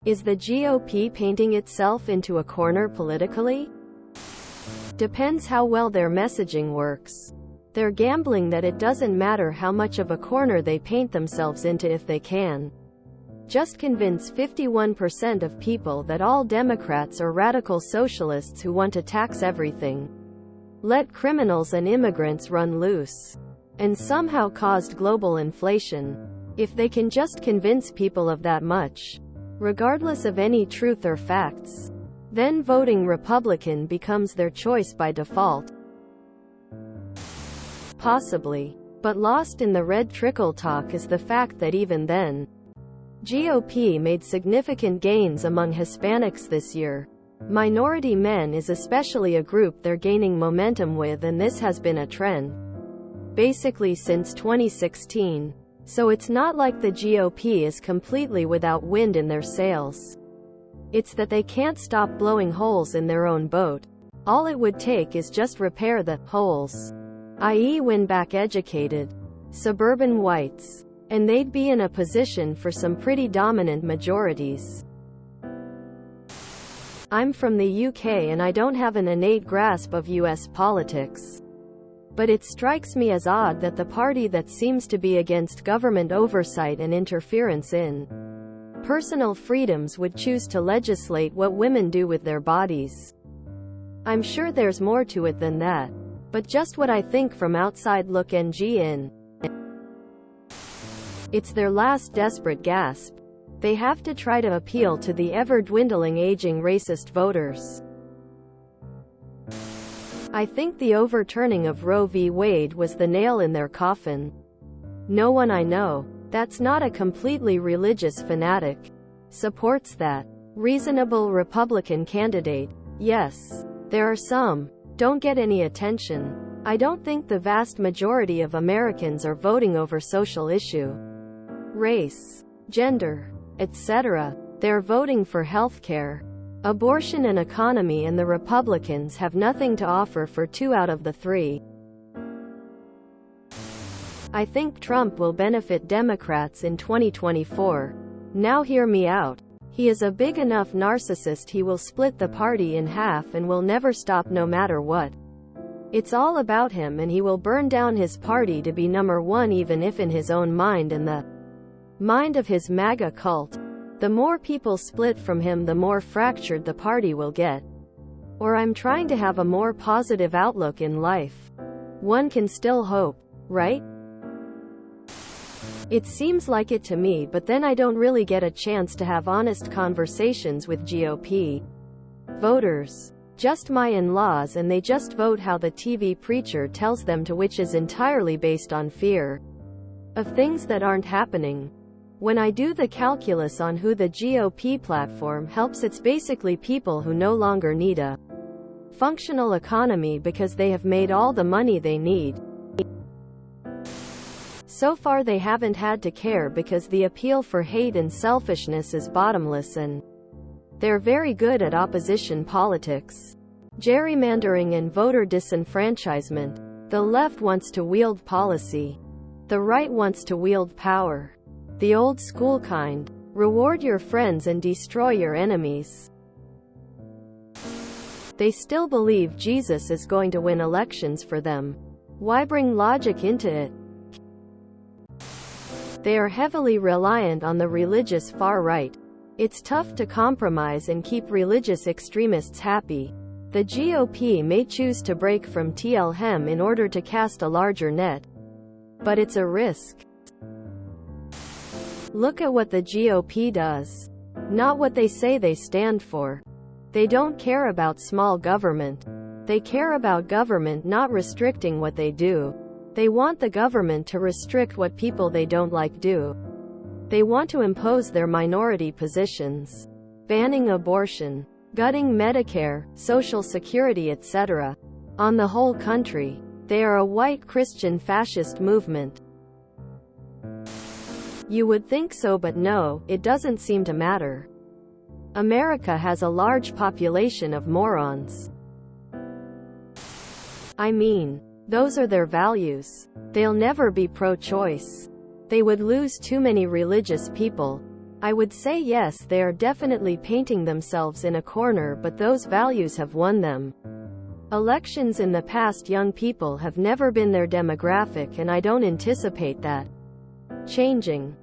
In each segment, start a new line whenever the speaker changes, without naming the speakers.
Is the GOP painting itself into a corner politically? Depends how well their messaging works. They're gambling that it doesn't matter how much of a corner they paint themselves into if they can just convince 51% of people that all Democrats are radical socialists who want to tax everything, let criminals and immigrants run loose, and somehow caused global inflation. If they can just convince people of that much, regardless of any truth or facts, then voting Republican becomes their choice by default. Possibly. But lost in the red trickle talk is the fact that even then, GOP made significant gains among Hispanics this year. Minority men is especially a group they're gaining momentum with, and this has been a trend basically since 2016. So it's not like the GOP is completely without wind in their sails. It's that they can't stop blowing holes in their own boat. All it would take is just repair the holes, i.e. win back educated, suburban whites, and they'd be in a position for some pretty dominant majorities. I'm from the UK and I don't have an innate grasp of US politics. But it strikes me as odd that the party that seems to be against government oversight and interference in personal freedoms would choose to legislate what women do with their bodies. I'm sure there's more to it than that, but just what I think from outside look in. It's their last desperate gasp. They have to try to appeal to the ever-dwindling aging racist voters. I think the overturning of Roe v. Wade was the nail in their coffin. No one I know that's not a completely religious fanatic supports that reasonable Republican candidate. Yes, there are some. Don't get any attention. I don't think the vast majority of Americans are voting over social issue, race, gender, etc. They're voting for healthcare, abortion and economy, and the Republicans have nothing to offer for 2 out of the 3. I think Trump will benefit Democrats in 2024. Now hear me out. He is a big enough narcissist. He will split the party in half and will never stop no matter what. It's all about him, and he will burn down his party to be number one, even if in his own mind and the mind of his MAGA cult. The more people split from him, the more fractured the party will get. Or I'm trying to have a more positive outlook in life. One can still hope, right? It seems like it to me, but then I don't really get a chance to have honest conversations with GOP voters. Just my in-laws, and they just vote how the TV preacher tells them to, which is entirely based on fear of things that aren't happening. When I do the calculus on who the GOP platform helps, it's basically people who no longer need a functional economy because they have made all the money they need. So far they haven't had to care because the appeal for hate and selfishness is bottomless, and they're very good at opposition politics, gerrymandering and voter disenfranchisement. The left wants to wield policy. The right wants to wield power. The old school kind. Reward your friends and destroy your enemies. They still believe Jesus is going to win elections for them. Why bring logic into it? They are heavily reliant on the religious far right. It's tough to compromise and keep religious extremists happy. The GOP may choose to break from TLHM in order to cast a larger net. But it's a risk. Look at what the GOP does. Not what they say they stand for. They don't care about small government. They care about government not restricting what they do. They want the government to restrict what people they don't like do. They want to impose their minority positions, banning abortion, gutting Medicare, Social Security, etc., on the whole country. They are a white Christian fascist movement. You would think so, but no, it doesn't seem to matter. America has a large population of morons. I mean, those are their values. They'll never be pro-choice. They would lose too many religious people. I would say yes, they are definitely painting themselves in a corner, but those values have won them. Elections in the past, young people have never been their demographic, and I don't anticipate that changing.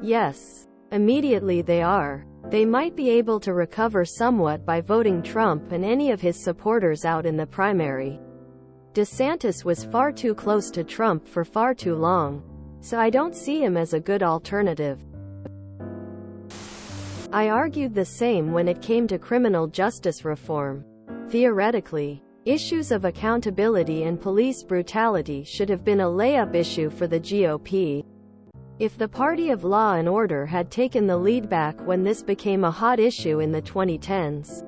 Yes, immediately they are. They might be able to recover somewhat by voting Trump and any of his supporters out in the primary. DeSantis was far too close to Trump for far too long, so I don't see him as a good alternative. I argued the same when it came to criminal justice reform. Theoretically, issues of accountability and police brutality should have been a layup issue for the GOP. If the party of law and order had taken the lead back when this became a hot issue in the 2010s,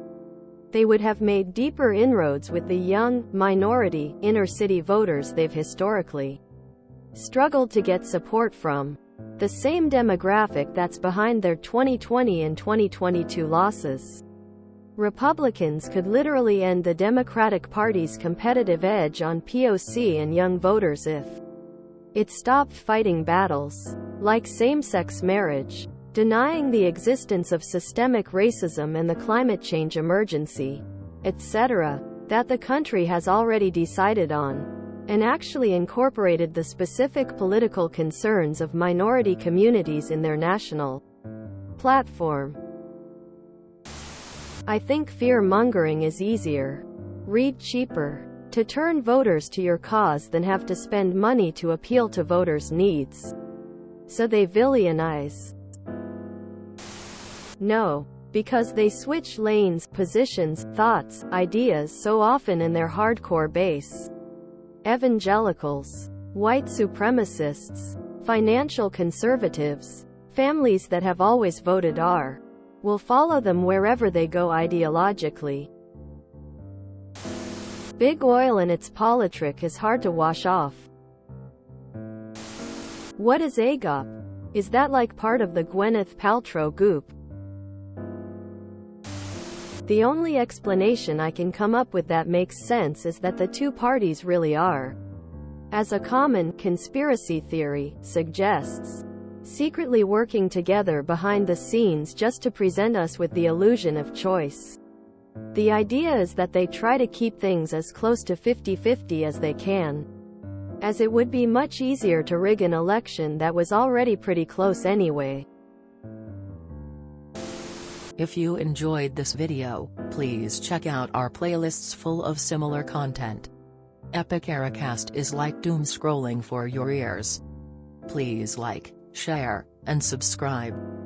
they would have made deeper inroads with the young, minority, inner-city voters they've historically struggled to get support from. The same demographic that's behind their 2020 and 2022 losses. Republicans could literally end the Democratic Party's competitive edge on POC and young voters if it stopped fighting battles like same-sex marriage, denying the existence of systemic racism and the climate change emergency, etc., that the country has already decided on, and actually incorporated the specific political concerns of minority communities in their national platform. I think fear-mongering is easier, cheaper, to turn voters to your cause than have to spend money to appeal to voters' needs. So they villainize. No, because they switch lanes, positions, thoughts, ideas so often in their hardcore base. Evangelicals, white supremacists, financial conservatives, families that have always voted R, will follow them wherever they go ideologically. Big oil and its politic is hard to wash off. What is a GOP? Is that like part of the Gwyneth Paltrow goop? The only explanation I can come up with that makes sense is that the two parties really are, as a common conspiracy theory suggests, secretly working together behind the scenes just to present us with the illusion of choice. The idea is that they try to keep things as close to 50-50 as they can, as it would be much easier to rig an election that was already pretty close anyway.
If you enjoyed this video, please check out our playlists full of similar content. Epic Eracast is like doom scrolling for your ears. Please like, share, and subscribe.